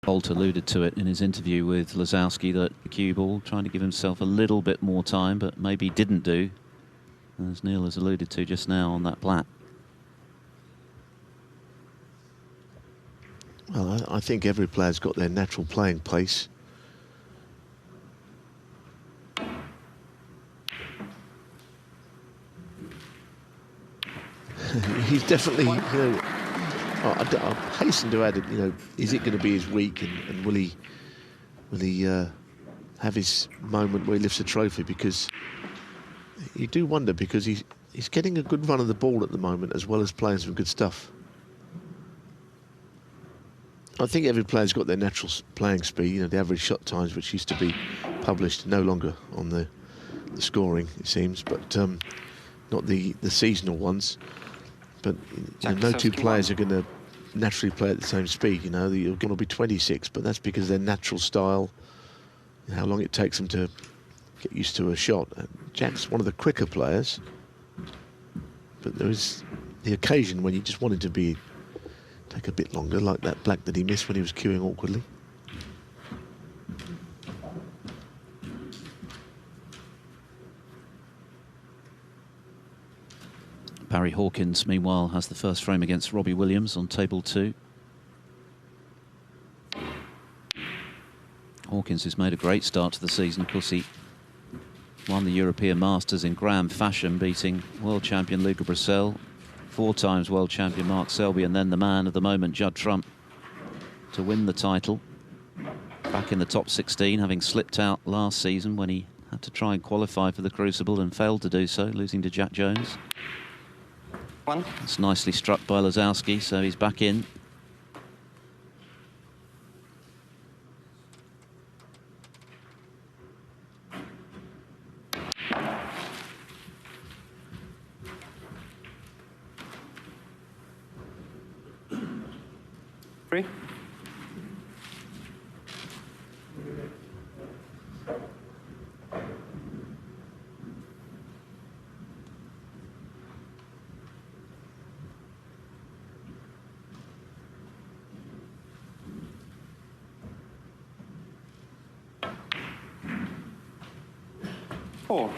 Bolt alluded to it in his interview with Lisowski, that the cue ball, trying to give himself a little bit more time, but maybe didn't do, as Neil has alluded to just now on that black. Well, I think every player's got their natural playing pace. He's definitely, you know, I hasten to add it, you know, is it going to be his week, and will he have his moment where he lifts a trophy? Because you do wonder, because he's getting a good run of the ball at the moment, as well as playing some good stuff. I think every player's got their natural playing speed. You know, the average shot times, which used to be published, no longer on the scoring, it seems, but not the seasonal ones. But you know, no two players are going to naturally play at the same speed. You know, you're going to be 26, but that's because their natural style, how long it takes them to get used to a shot. Jack's one of the quicker players, but there is the occasion when you just want it to take a bit longer, like that black that he missed when he was queuing awkwardly. Barry Hawkins, meanwhile, has the first frame against Robbie Williams on table 2. Hawkins has made a great start to the season. Of course, he won the European Masters in grand fashion, beating world champion Luca Brissell, 4 times world champion Mark Selby, and then the man of the moment, Judd Trump, to win the title. Back in the top 16, having slipped out last season when he had to try and qualify for the Crucible and failed to do so, losing to Jack Jones. It's nicely struck by Lisowski, so he's back in. Three. Four.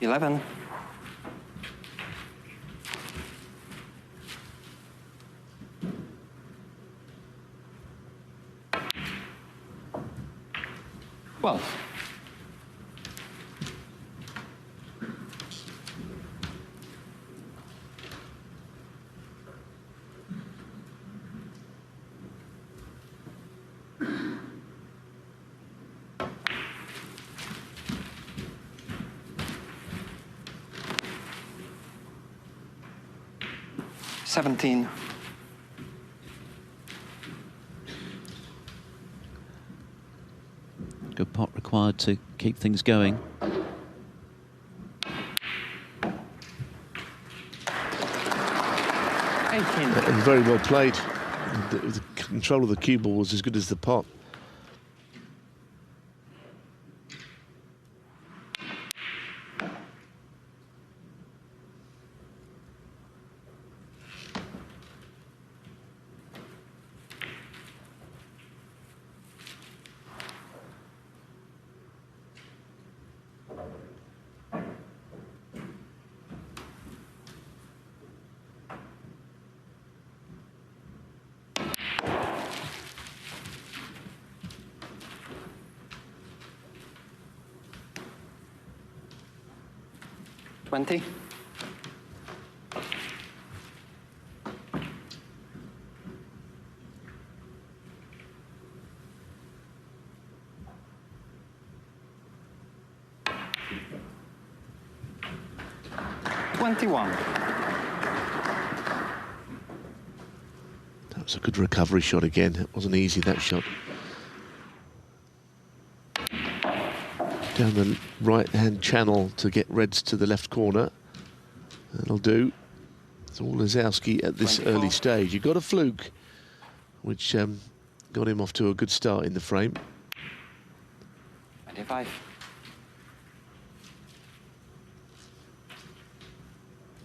Eleven. Well. $17. Good pot required to keep things going. And very well played. The control of the cue ball was as good as the pot. $20. $21. That was a good recovery shot again. It wasn't easy, that shot. Down the right-hand channel to get reds to the left corner. That'll do. It's all Lisowski at this 24. early stage. You got a fluke, which got him off to a good start in the frame. 25.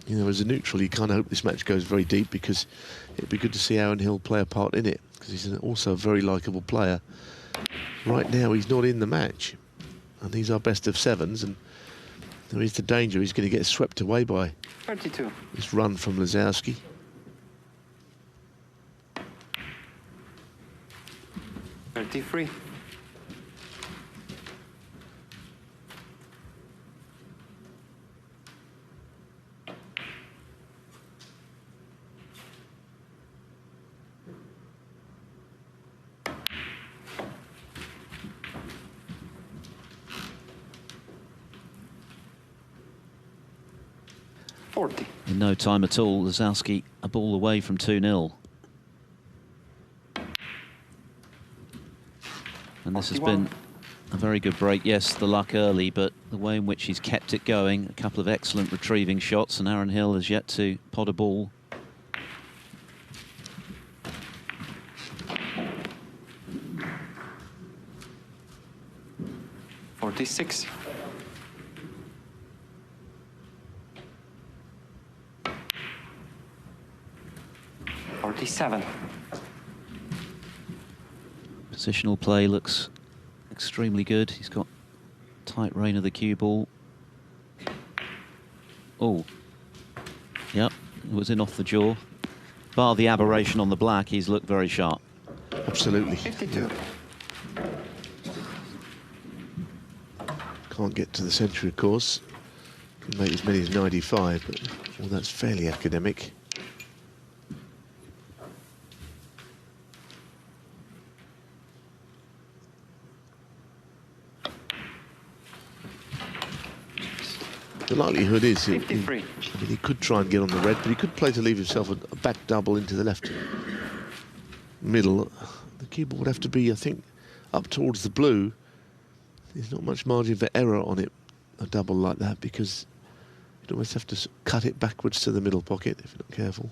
You know, as a neutral, you kind of hope this match goes very deep, because it'd be good to see Aaron Hill play a part in it, because he's also a very likeable player. Right now, he's not in the match, and these are best of sevens, and there is the danger he's going to get swept away by 32. this run from Lisowski. 33. In no time at all, Lisowski a ball away from 2-0. And this has 41. been a very good break. Yes, the luck early, but the way in which he's kept it going, a couple of excellent retrieving shots, and Aaron Hill has yet to pot a ball. .46. 47. Positional play looks extremely good. He's got tight rein of the cue ball. Oh, yep, it was in off the jaw. Bar the aberration on the black, he's looked very sharp. Absolutely. 52. Can't get to the century, of course. Can make as many as 95, but well, that's fairly academic. The likelihood is, I mean, he could try and get on the red, but he could play to leave himself a back double into the left middle. The cue ball would have to be, I think, up towards the blue. There's not much margin for error on it, a double like that, because you'd almost have to cut it backwards to the middle pocket if you're not careful.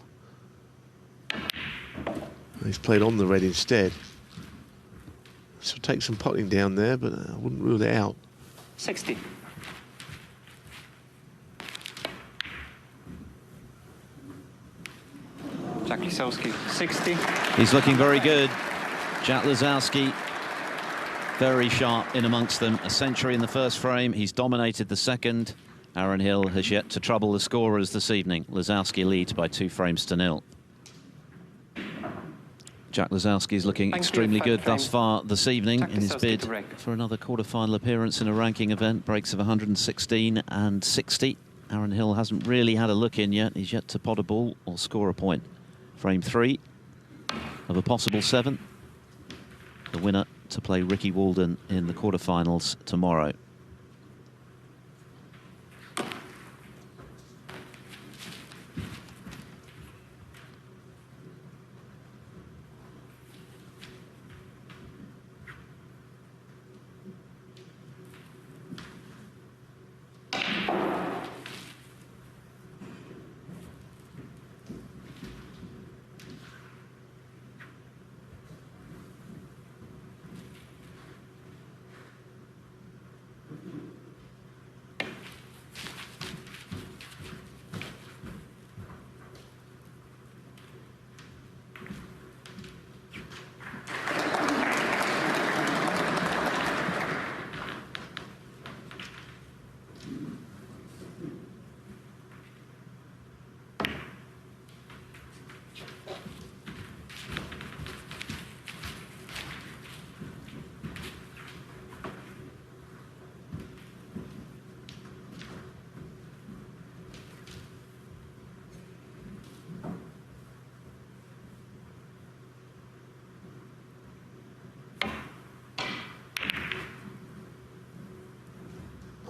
He's played on the red instead. So take some potting down there, but I wouldn't rule it out. 60. Jack Lisowski, 60. He's looking very good. Jack Lisowski, very sharp in amongst them. A century in the first frame. He's dominated the second. Aaron Hill has yet to trouble the scorers this evening. Lisowski leads by 2 frames to 0. Jack Lisowski is looking extremely good thus far this evening in his bid for another quarter-final appearance in a ranking event. Breaks of 116 and 60. Aaron Hill hasn't really had a look in yet. He's yet to pot a ball or score a point. Frame 3 of a possible 7. The winner to play Ricky Walden in the quarterfinals tomorrow.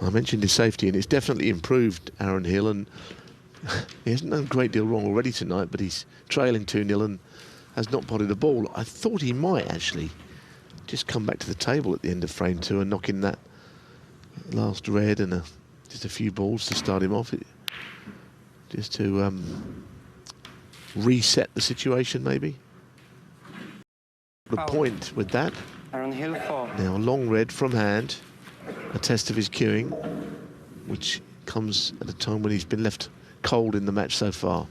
I mentioned his safety, and it's definitely improved Aaron Hill, and he hasn't done a great deal wrong already tonight, but he's trailing 2-0 and has not potted a ball. I thought he might actually just come back to the table at the end of frame 2 and knock in that last red and just a few balls to start him off, just to reset the situation, maybe. The Foul. point with that. Aaron Hill 4. Now, long red from hand, a test of his cueing, which comes at a time when he's been left cold in the match so far.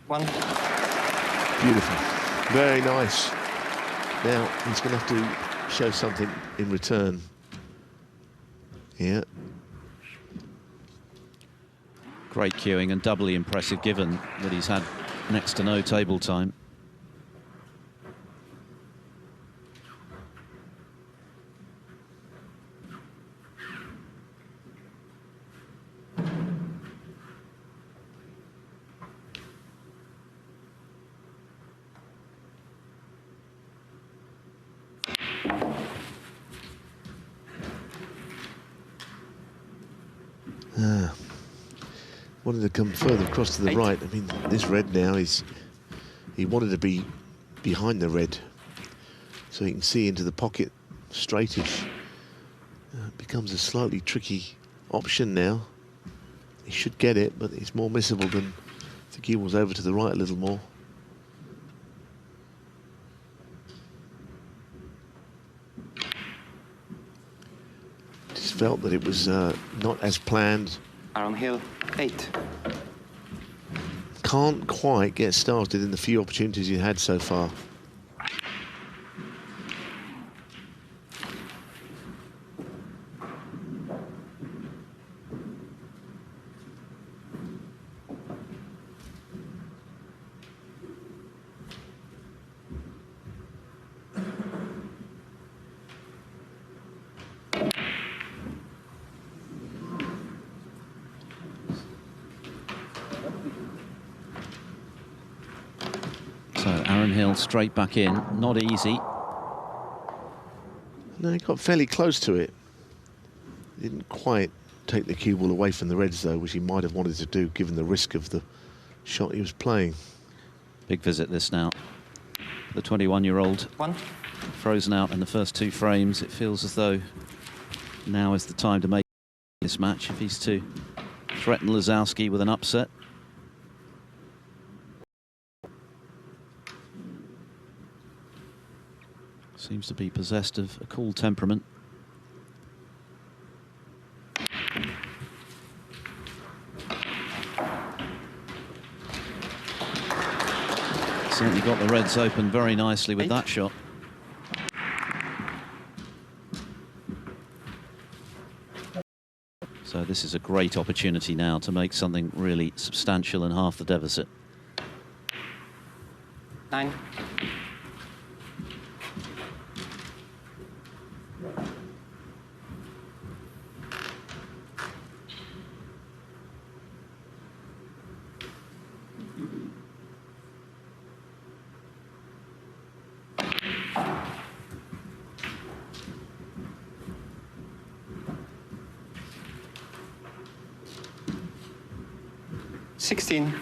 One. Beautiful. Very nice. Now, he's going to have to show something in return. Yeah. Great cueing and doubly impressive given that he's had next to no table time. Wanted to come further across to the right. I mean, this red now is... He wanted to be behind the red so he can see into the pocket straightish. It becomes a slightly tricky option now. He should get it, but it's more missable than... I think he was over to the right a little more. Just felt that it was not as planned. Aaron Hill 8. Can't quite get started in the few opportunities he had so far. So Aaron Hill straight back in, not easy. No, he got fairly close to it. Didn't quite take the cue ball away from the reds though, which he might have wanted to do given the risk of the shot he was playing. Big visit this now. The 21-year-old One. frozen out in the first two frames. It feels as though now is the time to make this match if he's to threaten Lisowski with an upset. Seems to be possessed of a cool temperament. Certainly got the reds open very nicely with that shot. So this is a great opportunity now to make something really substantial and half the deficit. 9. Sixteen.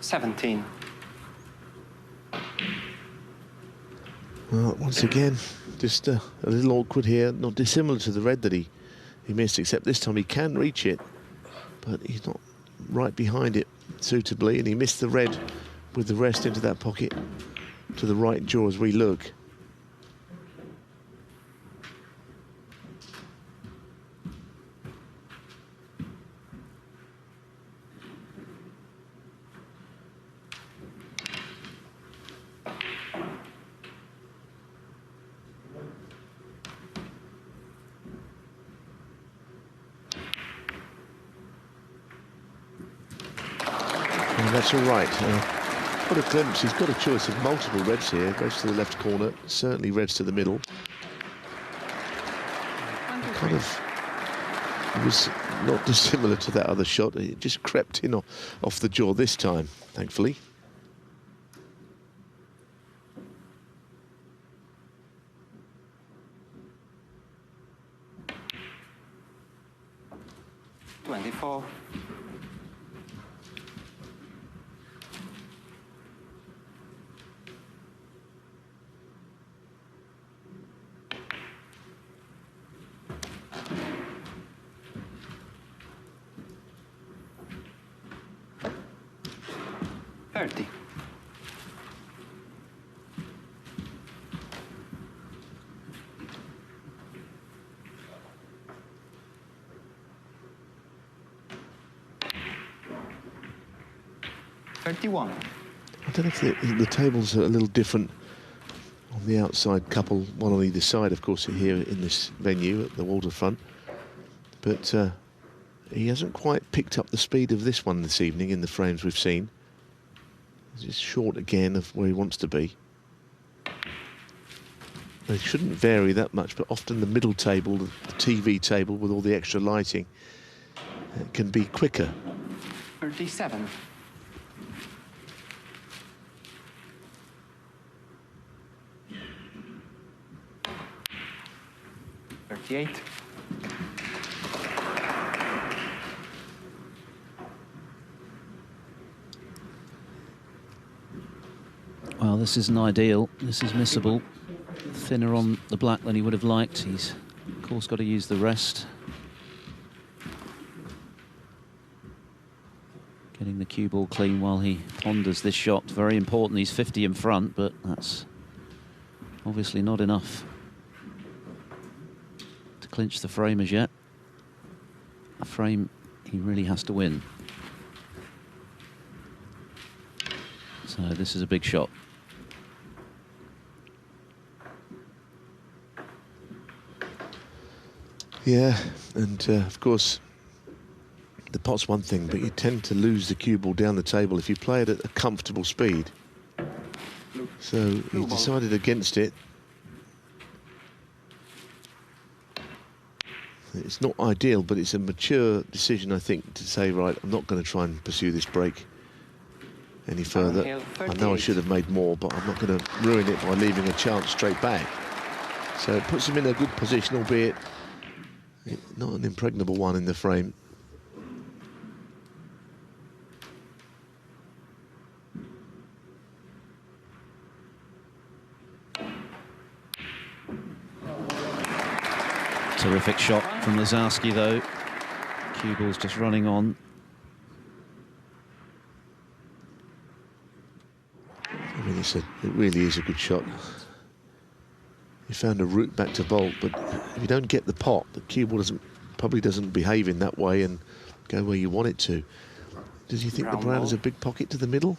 Seventeen. Well, once again, just a little awkward here, not dissimilar to the red that he missed, except this time he can reach it, but he's not right behind it suitably, and he missed the red with the rest into that pocket to the right jaw as we look. That's all right. Got a glimpse. He's got a choice of multiple reds here. Goes to the left corner. Certainly reds to the middle. Kind of It was not dissimilar to that other shot. It just crept in off the jaw this time, thankfully. .24. .30. .31. I don't know if the tables are a little different on the outside couple, one on either side, of course, here in this venue at the waterfront. But he hasn't quite picked up the speed of this one this evening in the frames we've seen. He's just short again of where he wants to be. They shouldn't vary that much, but often the middle table, the TV table with all the extra lighting, can be quicker. 37. .38. Well, this isn't ideal. This is missable. Thinner on the black than he would have liked. He's, of course, got to use the rest. Getting the cue ball clean while he ponders this shot. Very important. He's 50 in front, but that's obviously not enough to clinch the frame as yet. A frame he really has to win. So this is a big shot. Yeah, and of course, the pot's one thing, but you tend to lose the cue ball down the table if you play it at a comfortable speed. So he decided against it. It's not ideal, but it's a mature decision, I think, to say, right, I'm not going to try and pursue this break any further. I know I should have made more, but I'm not going to ruin it by leaving a chance straight back. So it puts him in a good position, albeit not an impregnable one in the frame. Terrific shot from Lisowski, though. Cue ball's just running on. I mean, it really is a good shot. He found a route back to bolt, but if you don't get the pot, the cue ball probably doesn't behave in that way and go where you want it to. Does he think the brown has a big pocket to the middle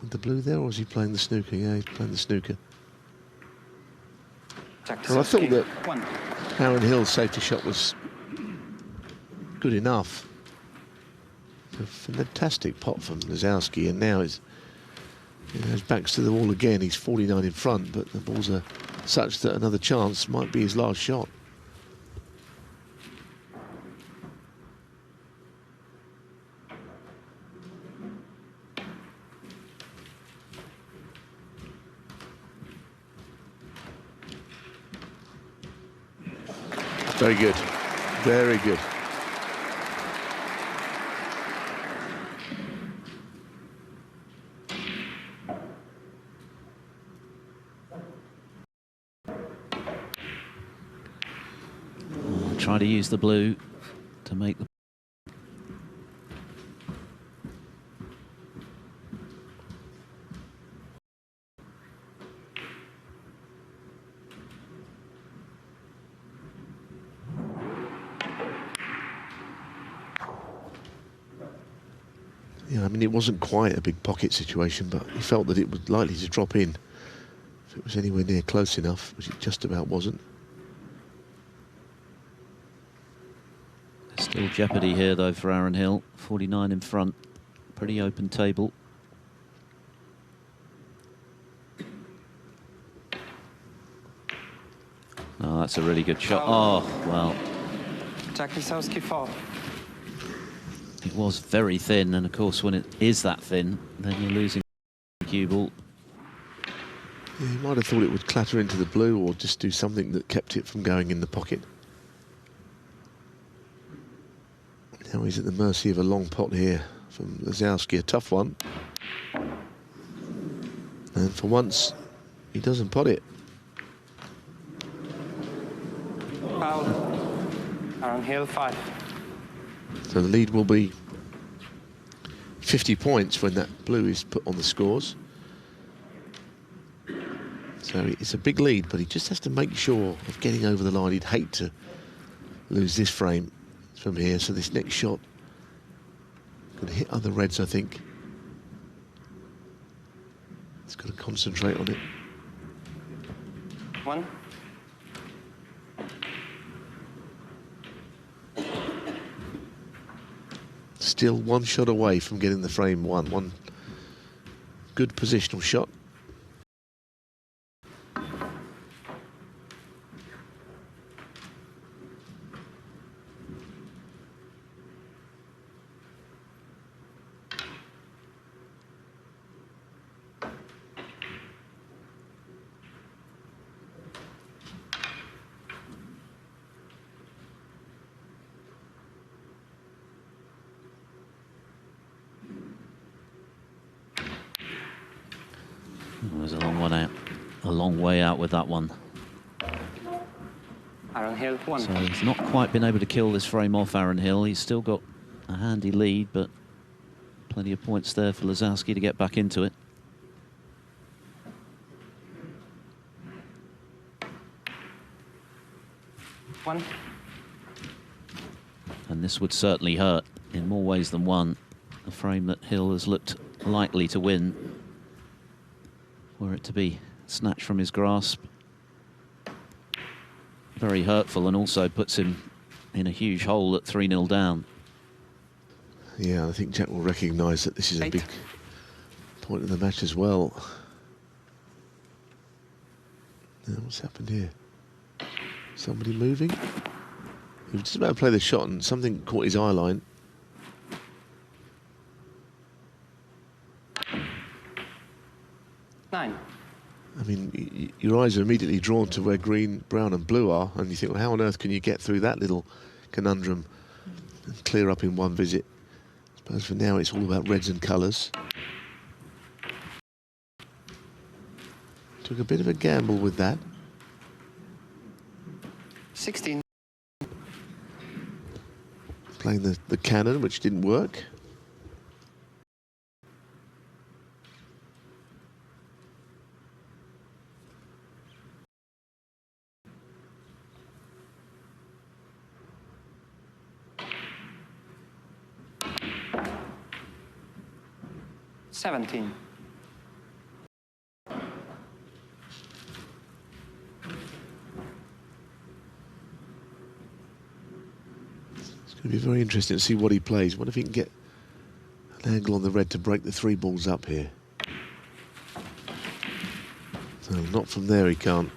with the blue there, or is he playing the snooker? Yeah, he's playing the snooker. Well, I thought that Aaron Hill's safety shot was good enough. A fantastic pot from Lisowski, and now his back's to the wall again. He's 49 in front, but the balls are such that another chance might be his last shot. Very good, very good. Try to use the blue to make the... Yeah, I mean, it wasn't quite a big pocket situation, but he felt that it was likely to drop in if it was anywhere near close enough, which it just about wasn't. Still jeopardy here, though, for Aaron Hill. 49 in front. Pretty open table. Oh, that's a really good shot. Oh, well. Jack Lisowski 4. It was very thin, and of course when it is that thin, then you're losing cue ball. Yeah, he might have thought it would clatter into the blue or just do something that kept it from going in the pocket. Now he's at the mercy of a long pot here from Lisowski, a tough one. And for once, he doesn't pot it. Foul. Aaron Hill 5. So the lead will be 50 points when that blue is put on the scores. So it's a big lead, but he just has to make sure of getting over the line. He'd hate to lose this frame from here, so this next shot could hit other reds, I think. He's got to concentrate on it. 1. Still one shot away from getting the frame one. One good positional shot. There's a long one out, a long way out with that one. Aaron Hill 1. So he's not quite been able to kill this frame off Aaron Hill. He's still got a handy lead, but plenty of points there for Lisowski to get back into it. One. And this would certainly hurt in more ways than one. A frame that Hill has looked likely to win. Were it to be snatched from his grasp. Very hurtful, and also puts him in a huge hole at 3-0 down. Yeah, I think Jack will recognise that this is a 8. big point in the match as well. Now, what's happened here? Somebody moving? He was just about to play the shot and something caught his eye line. I mean, your eyes are immediately drawn to where green, brown and blue are, and you think, well, how on earth can you get through that little conundrum and clear up in one visit? I suppose for now it's all about reds and colours. Took a bit of a gamble with that. 16. Playing the cannon, which didn't work. $17. It's going to be very interesting to see what he plays. What if he can get an angle on the red to break the 3 balls up here? So not from there, he can't.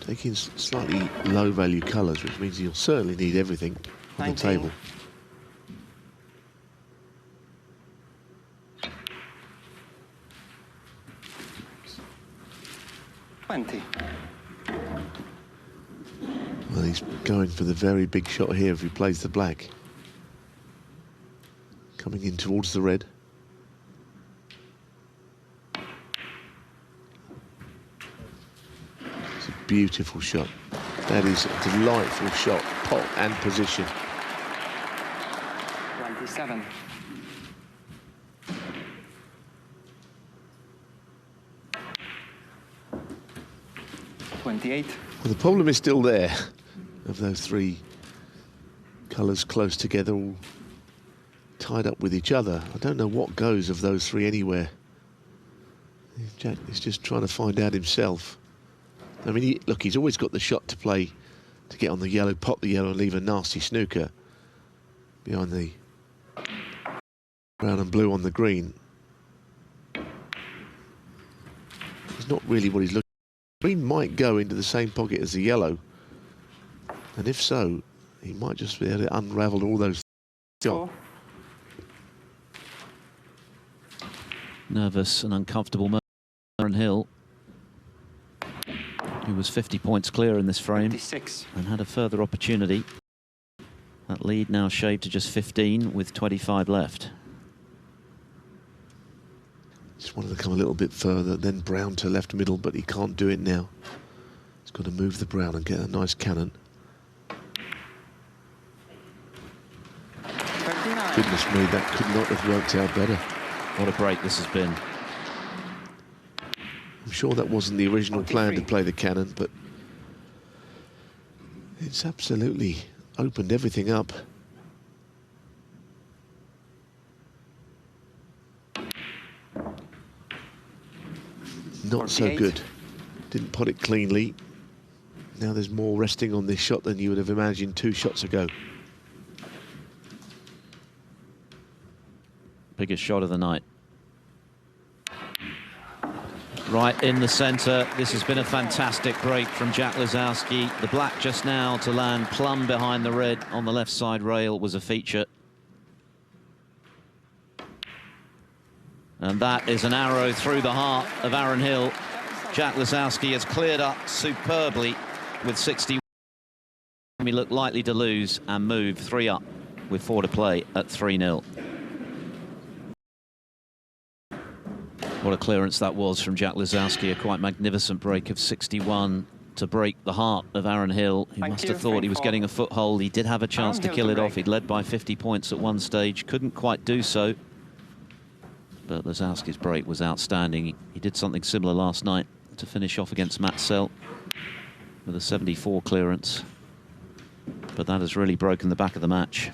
Taking slightly low value colours, which means he'll certainly need everything on 19. the table. Well, he's going for the very big shot here if he plays the black. Coming in towards the red. It's a beautiful shot. That is a delightful shot, pot and position. 27. $28. Well, the problem is still there, of those 3 colours close together, all tied up with each other. I don't know what goes of those 3 anywhere. Jack is just trying to find out himself. I mean, look, he's always got the shot to play to get on the yellow, pop the yellow and leave a nasty snooker behind the brown and blue on the green. It's not really what he's looking for. Green might go into the same pocket as the yellow, And if so, he might just be able to unravel all those. 4. Nervous and uncomfortable Aaron Hill, who was 50 points clear in this frame 56. and had a further opportunity. That lead now shaved to just 15 with 25 left. Just wanted to come a little bit further, then Brown to left middle, but he can't do it now. He's got to move the Brown and get a nice cannon. 39. Goodness me, that could not have worked out better. What a break this has been. I'm sure that wasn't the original plan to play the cannon, but it's absolutely opened everything up. Not so 48. good. Didn't pot it cleanly. Now there's more resting on this shot than you would have imagined 2 shots ago. Biggest shot of the night. Right in the centre. This has been a fantastic break from Jack Lisowski. The black just now to land plumb behind the red on the left side rail was a feature. And that is an arrow through the heart of Aaron Hill. Jack Lisowski has cleared up superbly with 61. He looked likely to lose and move 3 up with 4 to play at 3-0. What a clearance that was from Jack Lisowski. A quite magnificent break of 61 to break the heart of Aaron Hill. He must have thought he was getting a foothold. He did have a chance to kill it off. He'd led by 50 points at one stage. Couldn't quite do so. But Lisowski's break was outstanding. He did something similar last night to finish off against Matt Sell with a 74 clearance. But that has really broken the back of the match.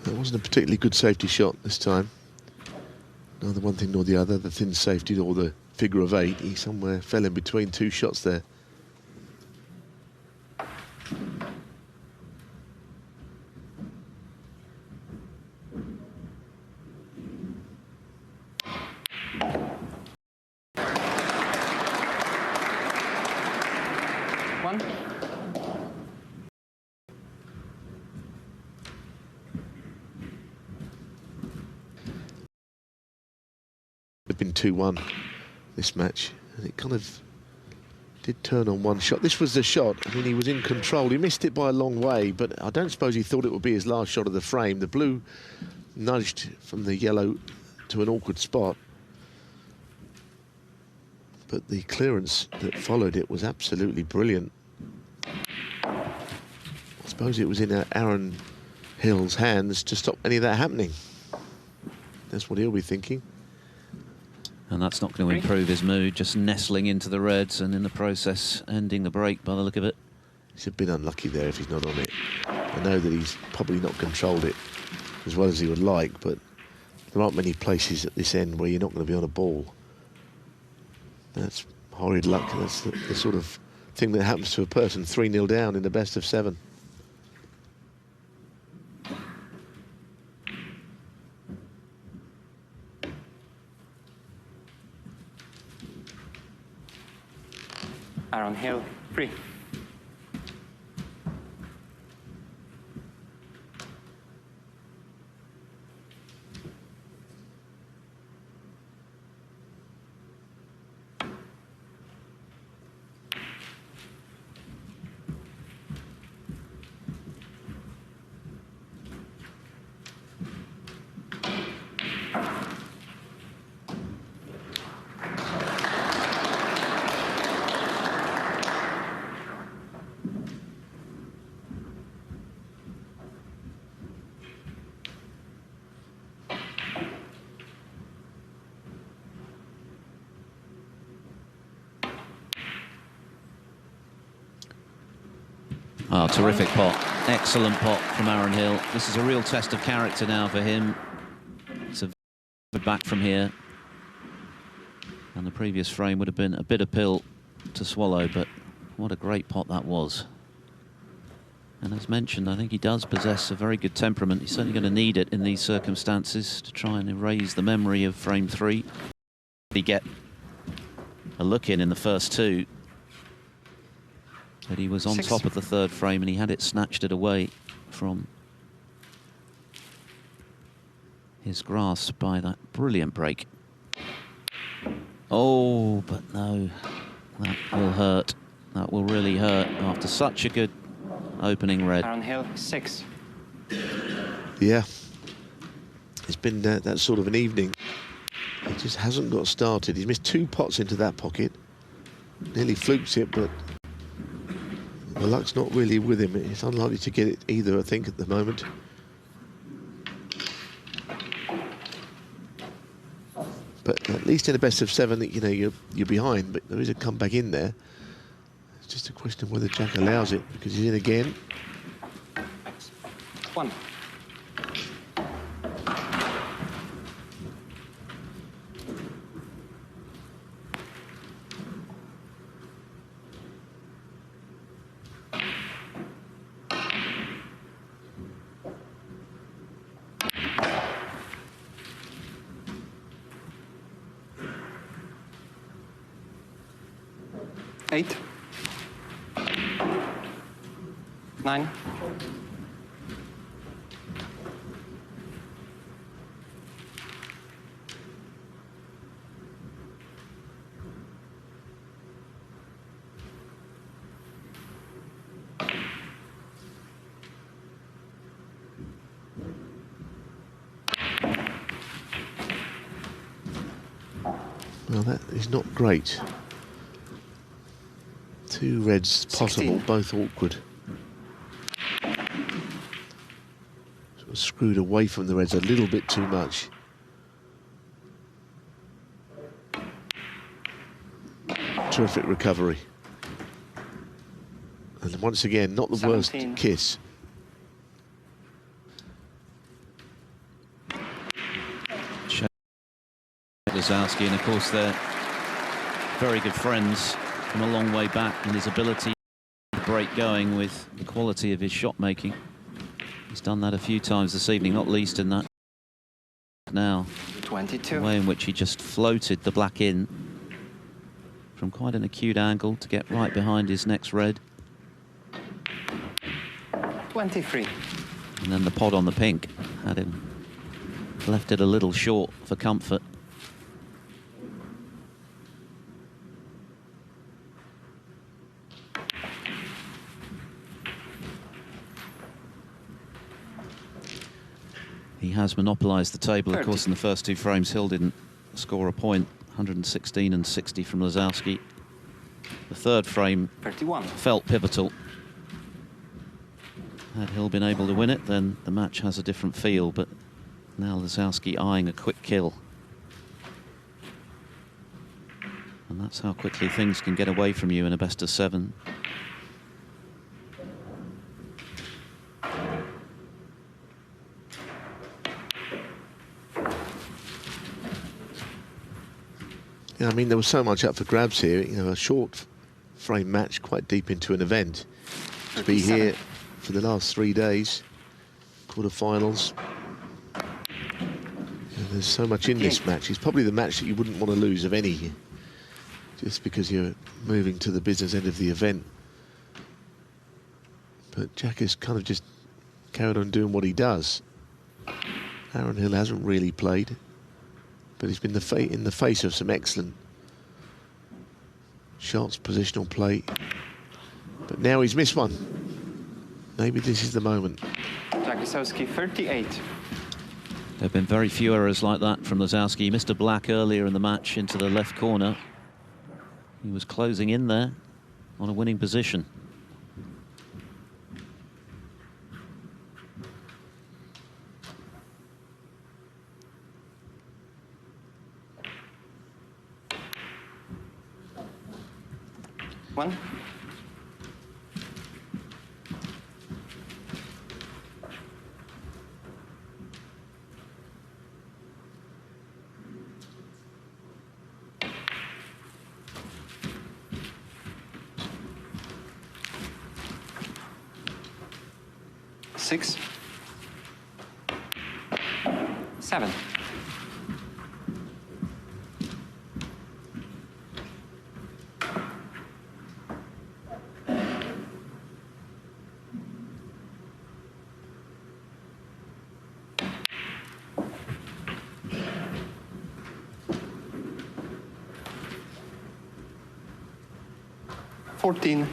It wasn't a particularly good safety shot this time. Neither one thing nor the other, the thin safety or the figure of 8. He somewhere fell in between 2 shots there. It's been 2-1 this match, and it kind of did turn on one shot. This was the shot. I mean, he was in control. He missed it by a long way, but I don't suppose he thought it would be his last shot of the frame. The blue nudged from the yellow to an awkward spot, but the clearance that followed it was absolutely brilliant. I suppose it was in Aaron Hill's hands to stop any of that happening. That's what he'll be thinking. And that's not going to improve his mood, just nestling into the reds and in the process ending the break by the look of it. He's a bit unlucky there if he's not on it. I know that he's probably not controlled it as well as he would like, but there aren't many places at this end where you're not going to be on a ball. That's horrid luck. That's the sort of thing that happens to a person 3-0 down in the best of 7. Aaron Hill, free. Oh, terrific pot. Excellent pot from Aaron Hill. This is a real test of character now for him. It's a back from here. And the previous frame would have been a bitter pill to swallow, but what a great pot that was. And as mentioned, I think he does possess a very good temperament. He's certainly going to need it in these circumstances to try and erase the memory of frame 3. He get a look in the first 2. But he was on 6. top of the 3rd frame and he had it snatched it away from his grasp by that brilliant break. Oh, but no, that will hurt. That will really hurt after such a good opening red. Aaron Hill, 6. Yeah, it's been that sort of an evening. He just hasn't got started. He's missed 2 pots into that pocket. Nearly flukes it, but the luck's not really with him. It's unlikely to get it either, I think, at the moment. But at least in a best of 7, you know, you're behind, but there is a comeback in there. It's just a question of whether Jack allows it, because he's in again. 1. Eight. 9. Well, that is not great. 2 reds possible, 16. both awkward. Sort of screwed away from the reds a little bit too much. Terrific recovery. And once again, not the 17. worst kiss. Lisowski, and of course they're very good friends from a long way back, and his ability to break going with the quality of his shot making. He's done that a few times this evening, not least in that now 22. the way in which he just floated the black in from quite an acute angle to get right behind his next red. 23. And then the pot on the pink had him, left it a little short for comfort. He has monopolised the table. 30. Of course, in the first 2 frames, Hill didn't score a point. 116 and 60 from Lisowski. The 3rd frame 31. felt pivotal. Had Hill been able to win it, then the match has a different feel, but now Lisowski eyeing a quick kill. And that's how quickly things can get away from you in a best of 7. Yeah, I mean, there was so much up for grabs here. You know, a short frame match quite deep into an event. To be 37. here for the last 3 days, quarterfinals. There's so much in this match. It's probably the match that you wouldn't want to lose of any, just because you're moving to the business end of the event. But Jack has kind of just carried on doing what he does. Aaron Hill hasn't really played, but he's been in the face of some excellent shots, positional play. But now he's missed one. Maybe this is the moment. Jack Lisowski, 38. There have been very few errors like that from Lisowski. He missed a black earlier in the match into the left corner. He was closing in there on a winning position. 6. 7. $14.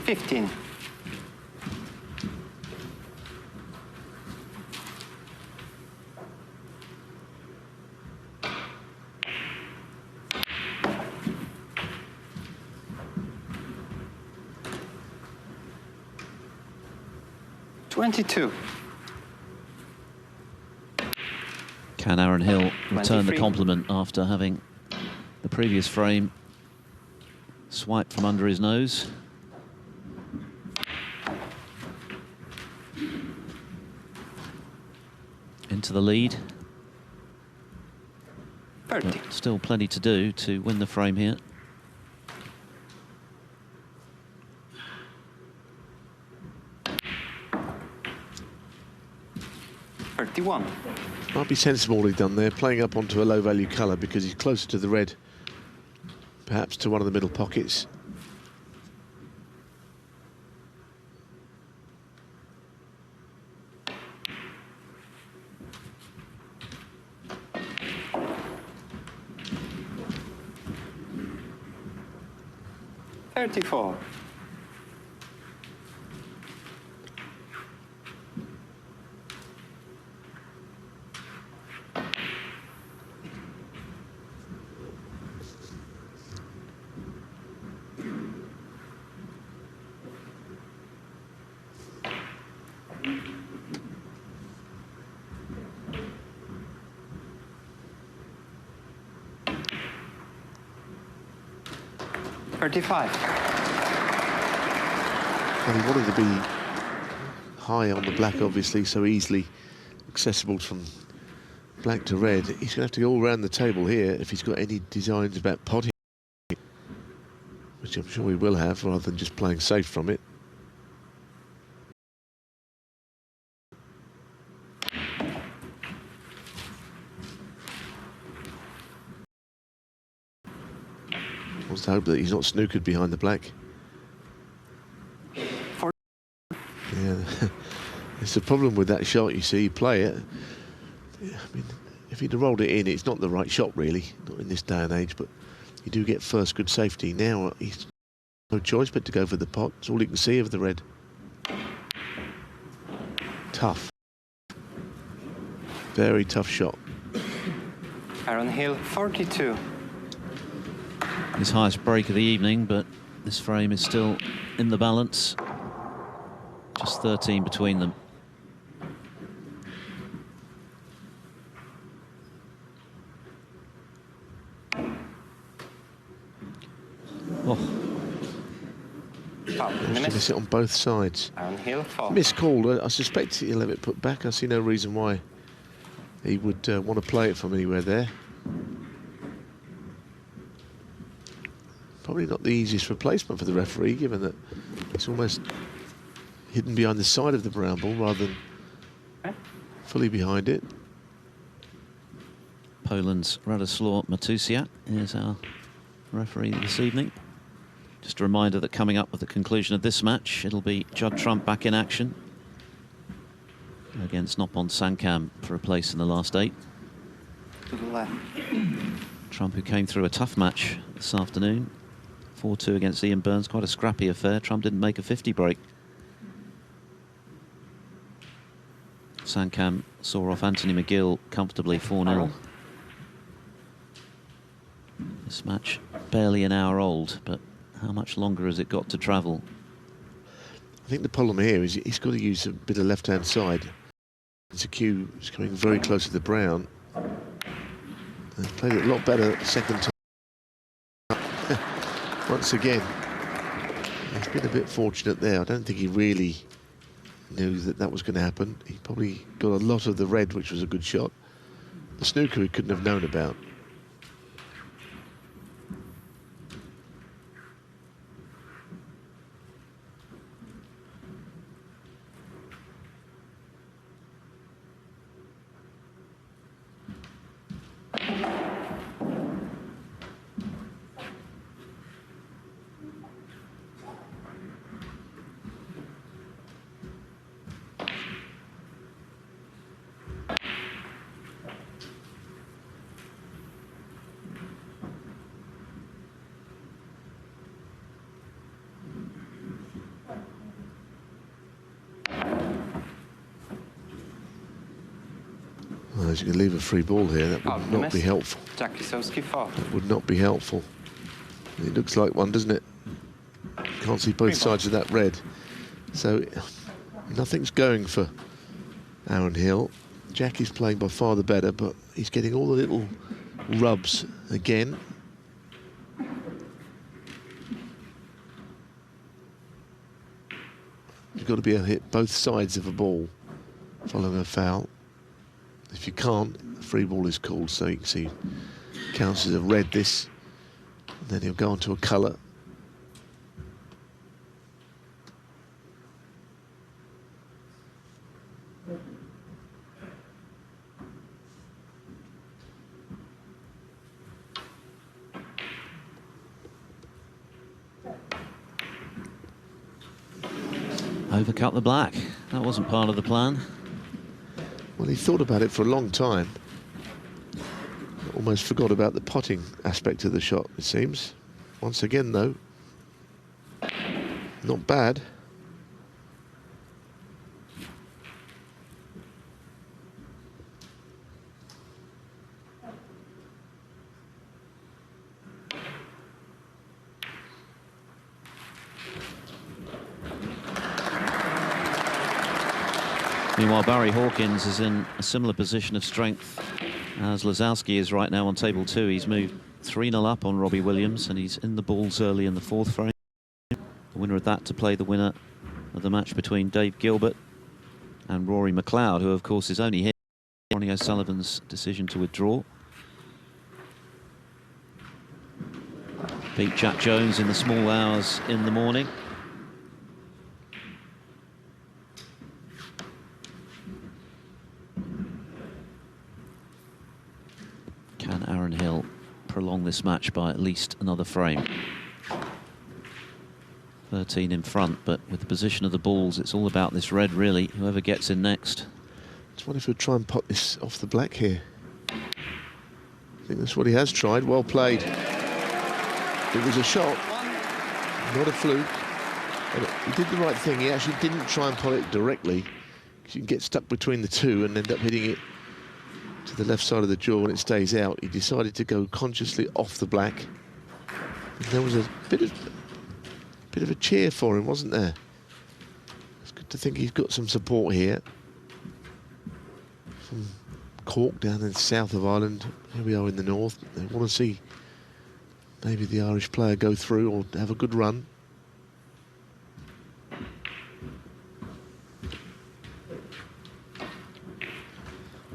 15. 22. Can Aaron Hill return the 23. compliment after having the previous frame swiped from under his nose? Into the lead. 30. But still plenty to do to win the frame here. $31. Might be sensible what he's done there, playing up onto a low-value colour because he's closer to the red, perhaps to one of the middle pockets. $34. $35. And he wanted to be high on the black, obviously, so easily accessible from black to red. He's going to have to go all around the table here if he's got any designs about potting, which I'm sure he will have, rather than just playing safe from it. Wants to hope that he's not snookered behind the black. Yeah, it's the problem with that shot, you see, you play it. I mean, if he'd have rolled it in, it's not the right shot, really, not in this day and age, but you do get first good safety. Now, he's no choice but to go for the pot. It's all he can see of the red. Tough. Very tough shot. Aaron Hill, 42. His highest break of the evening, but this frame is still in the balance. Just 13 between them. Oh. Miss it on both sides. Aaron Hill, 4. Miscalled. I suspect he'll have it put back. I see no reason why he would want to play it from anywhere there. Probably not the easiest replacement for the referee, given that it's almost hidden behind the side of the brown ball rather than fully behind it. Poland's Radoslaw Matusiak is our referee this evening. Just a reminder that coming up with the conclusion of this match, it'll be Judd Trump back in action against Noppon Sankam for a place in the last 8. To the left. Trump, who came through a tough match this afternoon, 4-2 against Ian Burns, quite a scrappy affair. Trump didn't make a 50 break. Sankam saw off Anthony McGill comfortably 4-0. This match barely an hour old, but how much longer has it got to travel? I think the problem here is he's got to use a bit of left-hand side. It's a cue, it's coming very close to the brown. They played it a lot better the second time. Once again, he's been a bit fortunate there. I don't think he really knew that that was going to happen. He probably got a lot of the red, which was a good shot. The snooker he couldn't have known about. As you can leave a free ball here, that would not be helpful. Jack Lisowski, 4. That would not be helpful. It looks like one, doesn't it? Can't see both sides of that red. So nothing's going for Aaron Hill. Jack is playing by far the better, but he's getting all the little rubs again. You've got to be able to hit both sides of a ball following a foul. If you can't, a free ball is called, so you can see counts as a red this, and then he'll go on to a colour. Overcut the black. That wasn't part of the plan. Well, he thought about it for a long time. Almost forgot about the potting aspect of the shot, it seems. Once again, though, not bad. Meanwhile, Barry Hawkins is in a similar position of strength as Lisowski is right now on table 2. He's moved 3-0 up on Robbie Williams, and he's in the balls early in the 4th frame. The winner of that to play the winner of the match between Dave Gilbert and Rory McLeod, who of course is only here. Ronnie O'Sullivan's decision to withdraw. Beat Jack Jones in the small hours in the morning. Can Aaron Hill prolong this match by at least another frame? 13 in front, but with the position of the balls, it's all about this red, really. Whoever gets in next. Just wonder if he'll try and pot this off the black here. I think that's what he has tried. Well played. It was a shot, not a fluke. And he did the right thing. He actually didn't try and pot it directly, because you can get stuck between the two and end up hitting it to the left side of the jaw when it stays out. He decided to go consciously off the black. And there was a bit of a cheer for him, wasn't there? It's good to think he's got some support here from Cork down in the south of Ireland. Here we are in the north. They want to see maybe the Irish player go through or have a good run.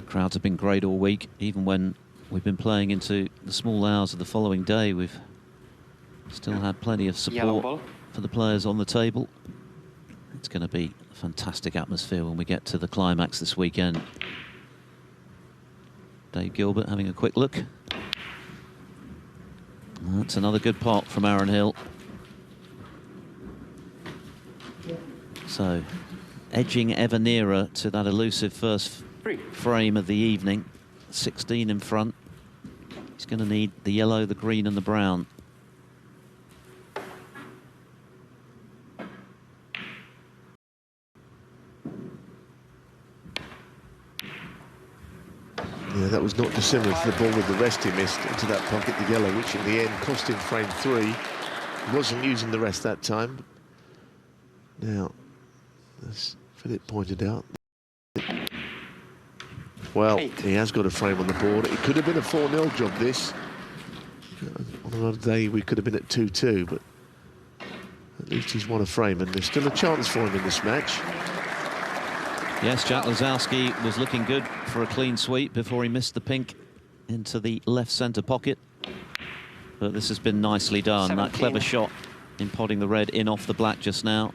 Crowds have been great all week, even when we've been playing into the small hours of the following day. We've still had plenty of support for the players on the table. It's going to be a fantastic atmosphere when we get to the climax this weekend. Dave Gilbert having a quick look. That's another good pot from Aaron Hill. So, edging ever nearer to that elusive first frame of the evening. 16 in front. He's going to need the yellow, the green and the brown. Yeah, that was not dissimilar to the ball with the rest he missed into that pocket, the yellow, which in the end cost him frame 3. He wasn't using the rest that time. Now, as Philip pointed out, well, he has got a frame on the board. It could have been a 4-0 job, this. On another day, we could have been at 2-2, but at least he's won a frame, and there's still a chance for him in this match. Yes, Jack Lisowski was looking good for a clean sweep before he missed the pink into the left centre pocket. But this has been nicely done. 17. That clever shot in potting the red in off the black just now.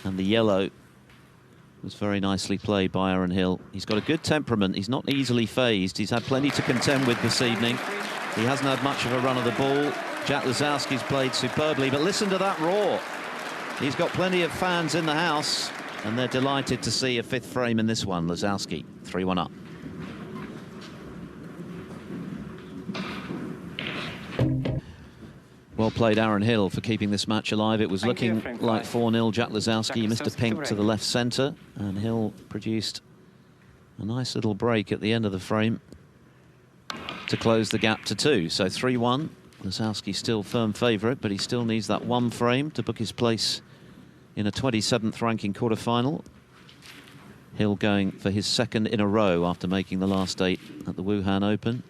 And the yellow was very nicely played by Aaron Hill. He's got a good temperament. He's not easily phased. He's had plenty to contend with this evening. He hasn't had much of a run of the ball. Jack Lisowski's played superbly, but listen to that roar. He's got plenty of fans in the house, and they're delighted to see a 5th frame in this one. Lisowski, 3-1 up. Well played, Aaron Hill, for keeping this match alive. It was looking like 4-0. Jack Lisowski missed a pink to the left centre, and Hill produced A nice little break at the end of the frame to close the gap to 2. So 3-1. Lisowski still firm favourite, but he still needs that one frame to book his place in a 27th ranking quarter-final. Hill going for his second in a row after making the last 8 at the Wuhan Open.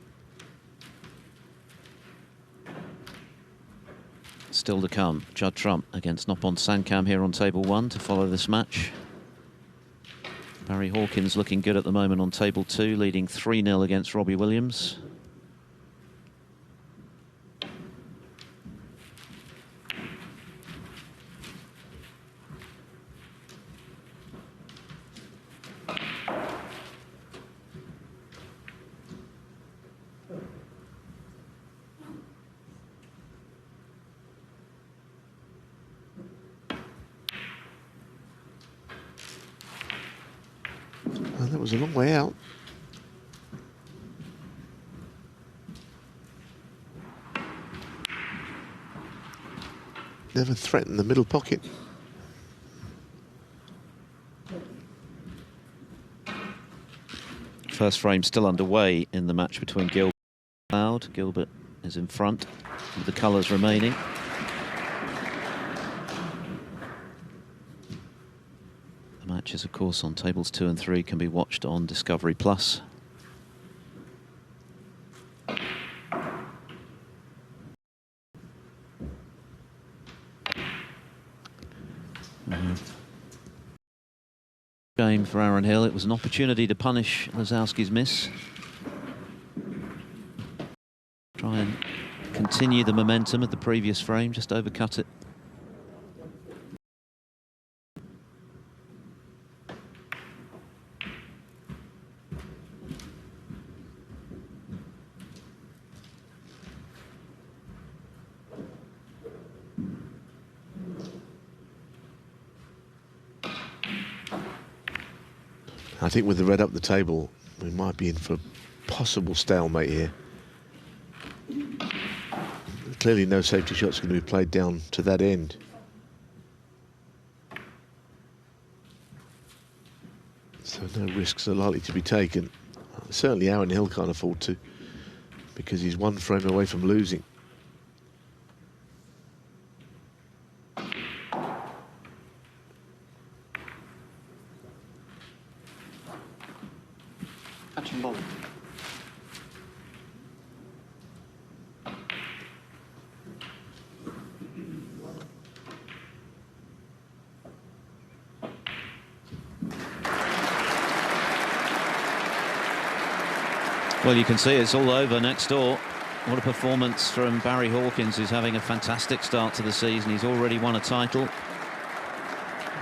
Still to come, Judd Trump against Noppon Sankam here on table 1 to follow this match. Barry Hawkins looking good at the moment on table 2, leading 3-0 against Robbie Williams. Well, that was a long way out. Never threatened the middle pocket. First frame still underway in the match between Gilbert and Cloud. Gilbert is in front with the colours remaining. The matches, of course, on tables 2 and 3 can be watched on Discovery Plus. Game for Aaron Hill. It was an opportunity to punish Lisowski's miss. Try and continue the momentum of the previous frame, just overcut it. I think with the red up the table, we might be in for a possible stalemate here. Clearly no safety shots going to be played down to that end. So no risks are likely to be taken. Certainly Aaron Hill can't afford to, because he's one frame away from losing. Touching ball. Well, you can see it's all over next door. What a performance from Barry Hawkins, who's having a fantastic start to the season. He's already won a title,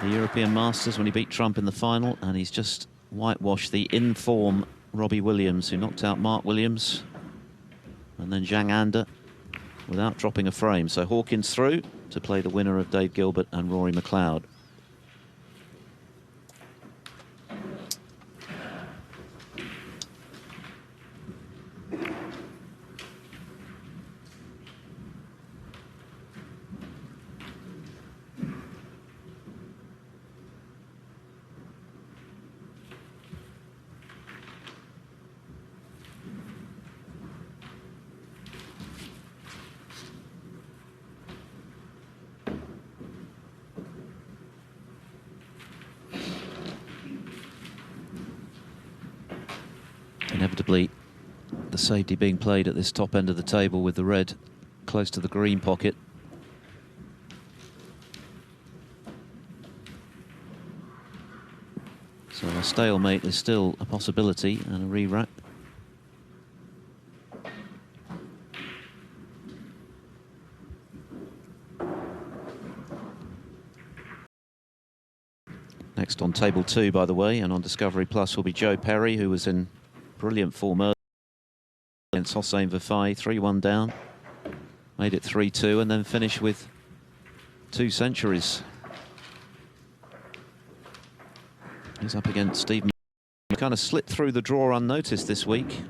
the European Masters, when he beat Trump in the final, and he's just whitewashed the in-form Robbie Williams, who knocked out Mark Williams and then Zhang Anda without dropping a frame. So Hawkins through to play the winner of Dave Gilbert and Rory McLeod. Inevitably, the safety being played at this top end of the table with the red close to the green pocket. So a stalemate is still a possibility, and a re-rack. Next on table 2, by the way, and on Discovery Plus will be Joe Perry, who was in brilliant form early against Hossein Vafai, 3-1 down, made it 3-2, and then finished with 2 centuries. He's up against Steve. Kind of slipped through the draw unnoticed this week.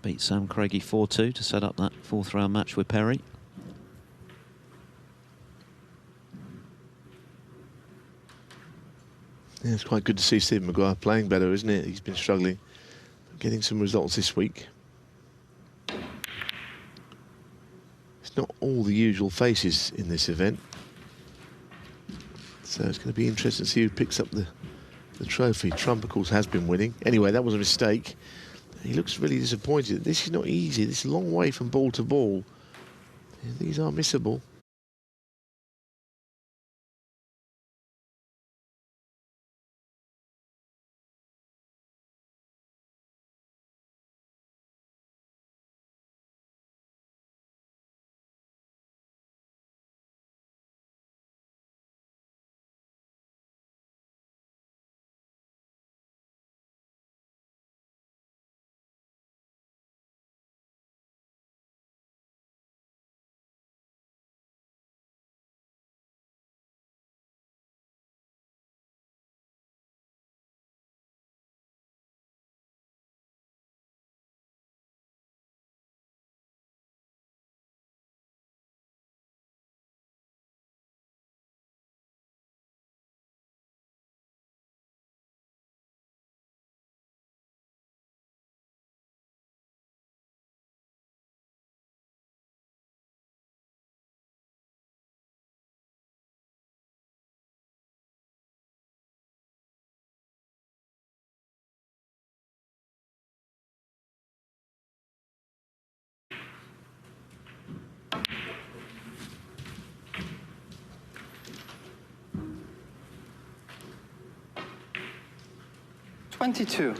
Beat Sam Craigie 4-2 to set up that 4th round match with Perry. Yeah, it's quite good to see Stephen Maguire playing better, isn't it? He's been struggling, getting some results this week. It's not all the usual faces in this event, so it's going to be interesting to see who picks up the trophy. Trump, of course, has been winning. Anyway, that was a mistake. He looks really disappointed. This is not easy. This is a long way from ball to ball. These are missable. $22.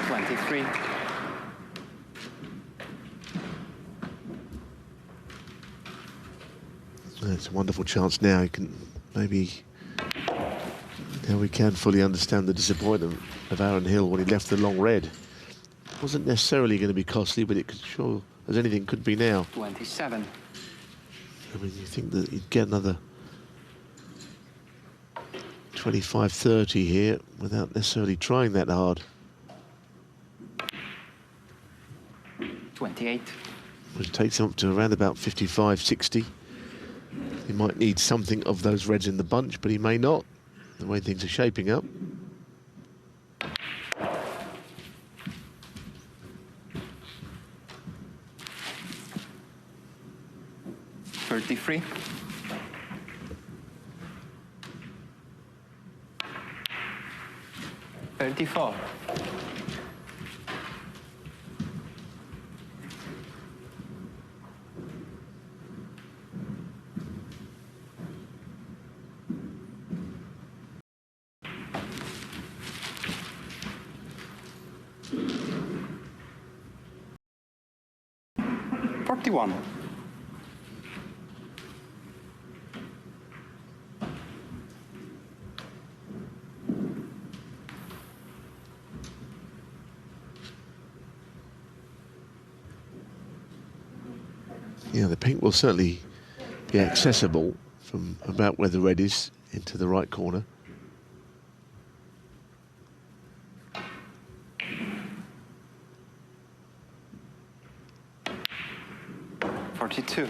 $23. It's a wonderful chance now. He can maybe... Now we can fully understand the disappointment of Aaron Hill when he left the long red. It wasn't necessarily going to be costly, but it could sure as anything could be now. 27. I mean, you think that you'd get another 25-30 here without necessarily trying that hard. 28. Which takes him up to around about 55-60. He might need something of those reds in the bunch, but he may not, the way things are shaping up. $33. $34. $41. Yeah, the pink will certainly be accessible from about where the red is into the right corner. $42.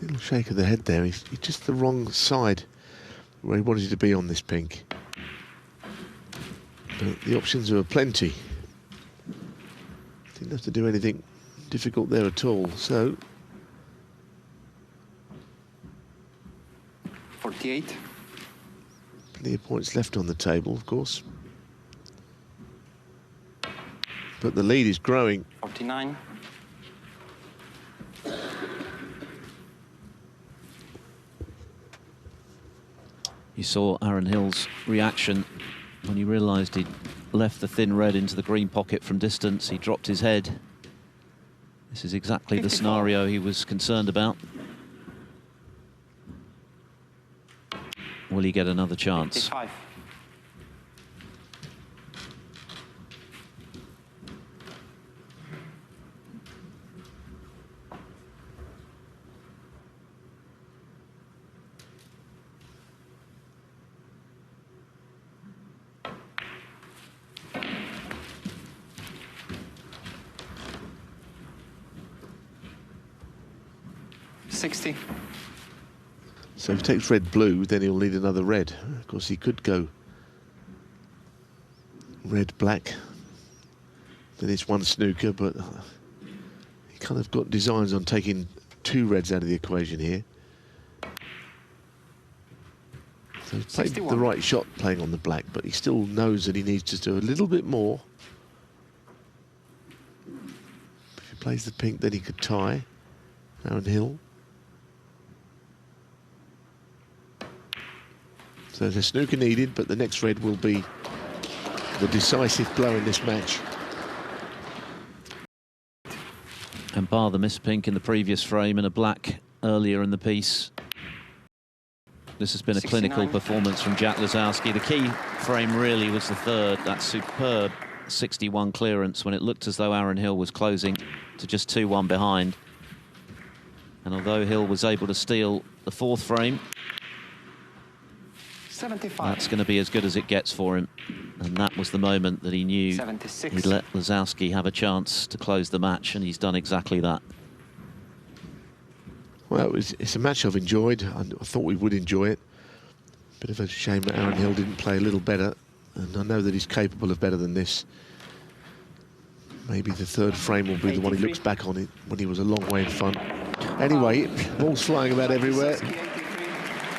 Little shake of the head there. He's just the wrong side where he wanted to be on this pink. But the options are plenty. Didn't have to do anything difficult there at all. So 48. plenty of points left on the table, of course. But the lead is growing. 49. You saw Aaron Hill's reaction when he realised he'd left the thin red into the green pocket from distance. He dropped his head. This is exactly 54. the scenario he was concerned about. Will he get another chance? 55. 60. So if he takes red-blue, then he'll need another red. Of course, he could go red-black. Then it's one snooker, but he kind of got designs on taking 2 reds out of the equation here. So he's played 61. the right shot playing on the black, but he still knows that he needs to do a little bit more. If he plays the pink, then he could tie Aaron Hill. So there's a snooker needed, but the next red will be the decisive blow in this match. And bar the miss pink in the previous frame and a black earlier in the piece, this has been a 69. clinical performance from Jack Lisowski. The key frame really was the third, that superb 61 clearance when it looked as though Aaron Hill was closing to just 2-1 behind. And although Hill was able to steal the 4th frame, 75. that's going to be as good as it gets for him. And that was the moment that he knew 76. he'd let Lisowski have a chance to close the match, and he's done exactly that. Well, it's a match I've enjoyed. I thought we would enjoy it. Bit of a shame that Aaron Hill didn't play a little better, and I know that he's capable of better than this. Maybe the 3rd frame will be the one he looks back on it when he was a long way in front. Anyway, balls flying about everywhere.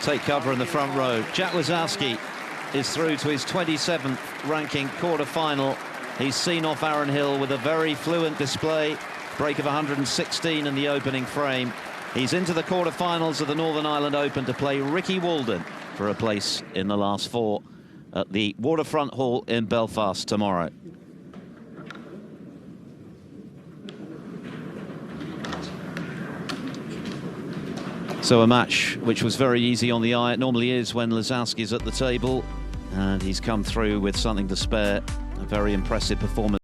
Take cover in the front row. Jack Lisowski is through to his 27th ranking quarter-final. He's seen off Aaron Hill with a very fluent display. Break of 116 in the opening frame. He's into the quarter-finals of the Northern Ireland Open to play Ricky Walden for a place in the last 4 at the Waterfront Hall in Belfast tomorrow. So a match which was very easy on the eye. It normally is when Lisowski's at the table, and he's come through with something to spare. A very impressive performance.